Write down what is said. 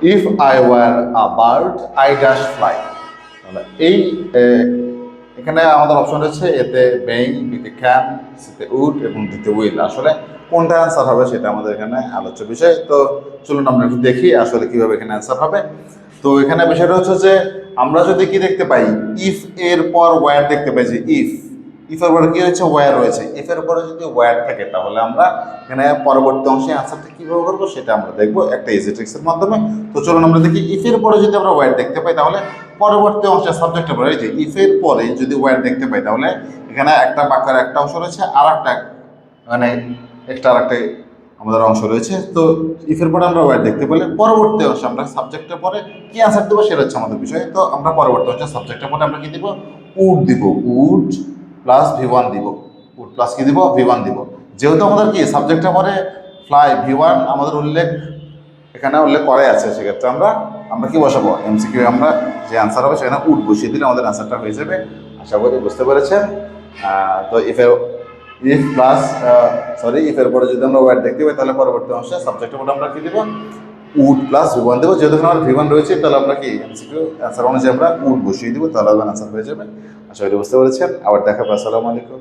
If I were a bird I dash fly. তাহলে এই এখানে আমাদের অপশন রয়েছে এতে বেইং, বিতে ক্যান, সিতে উড এবং ডিতে উইল। আসলে কোনটা অ্যান্সার হবে সেটা আমাদের এখানে আলোচ্য বিষয়। তো চলুন আমরা একটু দেখি আসলে কিভাবে এখানে অ্যান্সার হবে। তো এখানে বিষয়টা হচ্ছে যে আমরা যদি কি দেখতে পাই, ইফ এর পর ওয়্যার দেখতে পাই, যে ইফ এর পরে কি হয়েছে, ওয়্যার রয়েছে। ইফ এর পরে যদি ওয়্যার থাকে তাহলে আমরা এখানে পরবর্তী অংশে অ্যান্সারটা কিভাবে করবো সেটা আমরা দেখবো একটা ইজি ট্রিক্সের মাধ্যমে। তো চলুন আমরা দেখি, ইফ এর পরে যদি আমরা ওয়্যার দেখতে পাই তাহলে পরবর্তী অংশে সাবজেক্টের পরে, এই যে ইফ এর পরে যদি ওয়্যার দেখতে পাই তাহলে এখানে একটা বাক্যের একটা অংশ রয়েছে, আর একটা মানে এক্সট্রা আর একটা আমাদের অংশ রয়েছে। তো ইফের পরে আমরা ওয়্যার দেখতে পেলে পরবর্তী অংশে আমরা সাবজেক্টের পরে কি অ্যান্সার দেবো সেটা হচ্ছে আমাদের বিষয়। তো আমরা পরবর্তী অংশে সাবজেক্টের পরে আমরা কি দিব, উড দিব, উড প্লাস ভি1 দিব, উড প্লাস কি দিব, ভি1 দিব। যেহেতু আমাদের কি সাবজেক্টের পরে ফ্লাই ভি1 আমাদের এখানে উল্লেখ করাই আছে, সেক্ষেত্রে আমরা আমরা কি বসাবো, এমসিকিউ আমরা যে অ্যান্সার হবে সেখানে উড বসিয়ে দিলে আমাদের অ্যান্সারটা হয়ে যাবে। আশা করি বুঝতে পেরেছেন। তো ইফ প্লাস ইফ এর পরে যদি আমরা ওয়্যার দেখতে পাই তাহলে পরবর্তী অংশে সাবজেক্টের পরে আমরা কি দেবো, উড প্লাস ভি1 দেবো। যেহেতু আমার ভি1 রয়েছে তাহলে আমরা কি এমসিকিউ অ্যান্সার অনুযায়ী আমরা উড বসিয়ে দিব, তাহলে অ্যান্সার হয়ে যাবে। আশা করি বুঝতে পেরেছেন। আবার দেখা হবে। আসসালামু আলাইকুম।